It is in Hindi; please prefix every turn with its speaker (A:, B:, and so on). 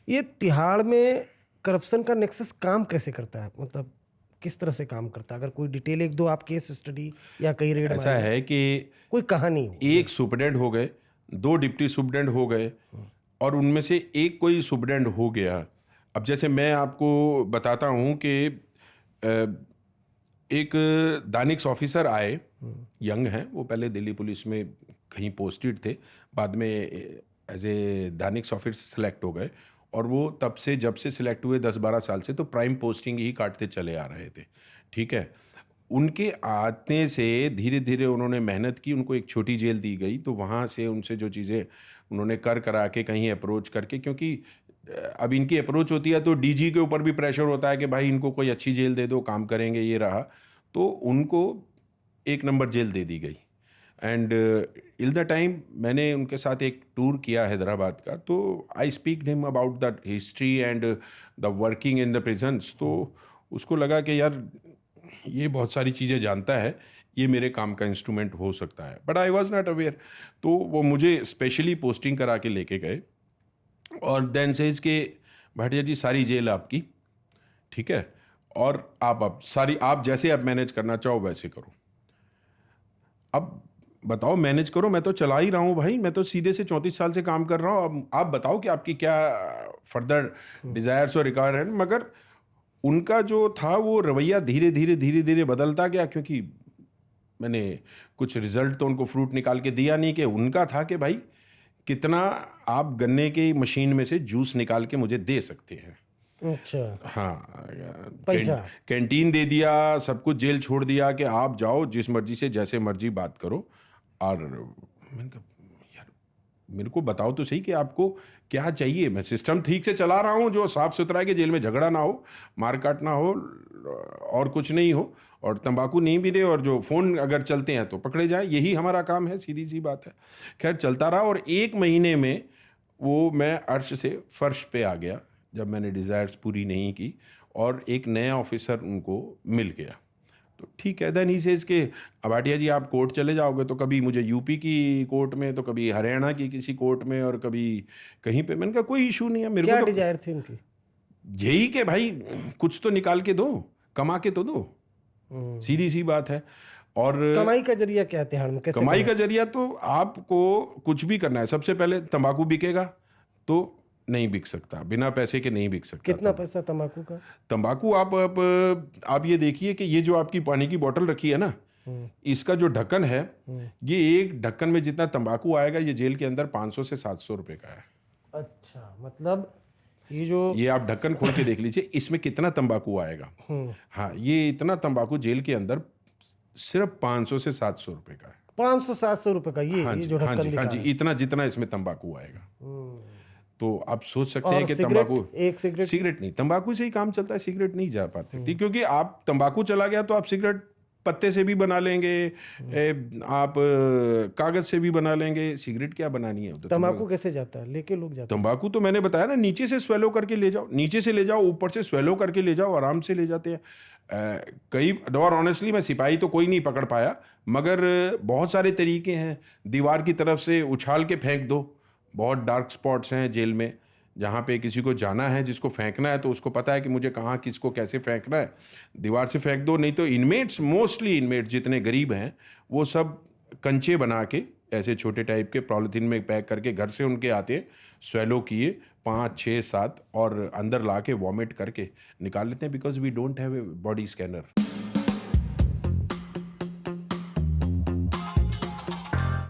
A: ये तिहाड़ में करप्शन का नेक्सस काम कैसे करता है, मतलब किस तरह से काम करता है? अगर कोई डिटेल एक दो आप केस स्टडी या कई रेड
B: ऐसा
A: मारे,
B: है कि
A: कोई कहानी हो।
B: एक सुपरडेंट हो गए, 2 डिप्टी सुपरडेंट हो गए, और उनमें से एक कोई सुपरडेंट हो गया। अब जैसे मैं आपको बताता हूँ कि एक दानिक्स ऑफिसर आए, यंग हैं वो, पहले दिल्ली पुलिस में कहीं पोस्टेड थे, बाद में as a DANICS officer select हो गए, और वो तब से जब से सिलेक्ट हुए 10-12 साल से तो प्राइम पोस्टिंग ही काटते चले आ रहे थे। ठीक है, उनके आने से धीरे धीरे उन्होंने मेहनत की, उनको एक छोटी जेल दी गई, तो वहाँ से उनसे जो चीज़ें उन्होंने करा के कहीं अप्रोच करके, क्योंकि अब इनकी अप्रोच होती है तो डीजी के ऊपर भी प्रेशर होता है कि भाई इनको कोई अच्छी जेल दे दो, काम करेंगे, ये रहा, तो उनको 1 नंबर जेल दे दी गई। एंड इल द टाइम मैंने उनके साथ एक टूर किया हैदराबाद का, तो I speak him about the history and the working in the prisons. तो उसको लगा कि यार ये बहुत सारी चीज़ें जानता है, ये मेरे काम का इंस्ट्रूमेंट हो सकता है, but I was not aware. तो वो मुझे स्पेशली पोस्टिंग करा के लेके गए, और देन सेज के भाटिया जी सारी जेल आपकी, ठीक है, और आप सारी, आप जैसे आप मैनेज करना चाहो वैसे करो। अब बताओ, मैनेज करो, मैं तो चला ही रहा हूँ भाई, मैं तो सीधे से 34 साल से काम कर रहा हूँ, अब आप बताओ कि आपकी क्या फर्दर डिज़ायर्स और रिक्वायरमेंट। मगर उनका जो था वो रवैया धीरे धीरे बदलता गया, क्योंकि मैंने कुछ रिजल्ट तो उनको फ्रूट निकाल के दिया नहीं, कि उनका था कि भाई कितना आप गन्ने की मशीन में से जूस निकाल के मुझे दे सकते हैं।
A: अच्छा,
B: हाँ,
A: पैसा।
B: कैंटीन दे दिया, सब कुछ जेल छोड़ दिया कि आप जाओ जिस मर्जी से जैसे मर्जी बात करो। और मैंने कहा यार मेरे को बताओ तो सही कि आपको क्या चाहिए। मैं सिस्टम ठीक से चला रहा हूँ, जो साफ सुथरा है कि जेल में झगड़ा ना हो, मारकाट ना हो, और कुछ नहीं हो, और तंबाकू नहीं मिले, और जो फ़ोन अगर चलते हैं तो पकड़े जाए, यही हमारा काम है, सीधी सी बात है। खैर चलता रहा, और 1 महीने में वो मैं अर्श से फर्श पे आ गया, जब मैंने डिज़ायर्स पूरी नहीं की, और एक नया ऑफिसर उनको मिल गया। तो ठीक है, देन ही सेज के भाटिया जी आप कोर्ट चले जाओगे, तो कभी मुझे यूपी की कोर्ट में, तो कभी हरियाणा की किसी कोर्ट में, और कभी कहीं पे। मैंने कहा कोई इशू नहीं है मेरे
A: क्या
B: को, तो
A: डिजायर थी उनकी?
B: यही कि भाई कुछ तो निकाल के दो, कमा के तो दो, सीधी सी बात है। और
A: कमाई का जरिया क्या है तिहाड़ में, कैसे
B: कमाई
A: कमाई?
B: का जरिया तो आपको कुछ भी करना है, सबसे पहले तंबाकू बिकेगा तो नहीं बिक सकता, बिना पैसे के नहीं बिक सकता।
A: कितना पैसा तंबाकू का?
B: तंबाकू आप ये देखिए कि ये जो आपकी पानी की बोतल रखी है ना, इसका जो ढक्कन है, ये एक ढक्कन में जितना तंबाकू आएगा, ये जेल के अंदर 500 से 700 रुपए का है।
A: अच्छा, मतलब
B: ये आप ढक्कन खोल के देख लीजिए, इसमें कितना तंबाकू आएगा। हाँ, ये इतना तंबाकू जेल के अंदर सिर्फ 500 से 700 रुपए का है।
A: 500-700 रुपए का
B: हाँ
A: ये
B: जी,
A: जो
B: हाँ
A: ढक्कन
B: जी,
A: दिखा
B: हाँ जी,
A: रहा है।
B: इतना जितना इसमें तंबाकू आएगा। तो आप सोच सकते हैं
A: और
B: कि
A: सिगरेट,
B: तंबाकू,
A: एक सिगरेट?
B: सिगरेट नहीं, तंबाकू से ही काम चलता है, सिगरेट नहीं जा पाते थी, क्योंकि आप तंबाकू चला गया तो आप सिगरेट पत्ते से भी बना लेंगे, आप कागज से भी बना लेंगे, सिगरेट क्या बनानी है। तो
A: तंबाकू कैसे जाता है, लेके लोग जाते हैं?
B: तंबाकू तो मैंने बताया ना, नीचे से स्वेलो करके ले जाओ, नीचे से ले जाओ, ऊपर से स्वेलो करके ले जाओ, आराम से ले जाते हैं। कई, और ऑनेस्टली मैं सिपाही तो कोई नहीं पकड़ पाया, मगर बहुत सारे तरीके हैं। दीवार की तरफ से उछाल के फेंक दो, बहुत डार्क स्पॉट्स हैं जेल में, जहाँ पे किसी को जाना है, जिसको फेंकना है तो उसको पता है कि मुझे कहाँ किसको कैसे फेंकना है, दीवार से फेंक दो। नहीं तो इनमेट्स, मोस्टली इनमेट्स जितने गरीब हैं, वो सब कंचे बना के ऐसे छोटे टाइप के पॉलिथीन में पैक करके घर से उनके आते, स्वेलो किए 5, 6, 7, और अंदर ला के वॉमिट करके निकाल लेते हैं, because we don't have a body scanner.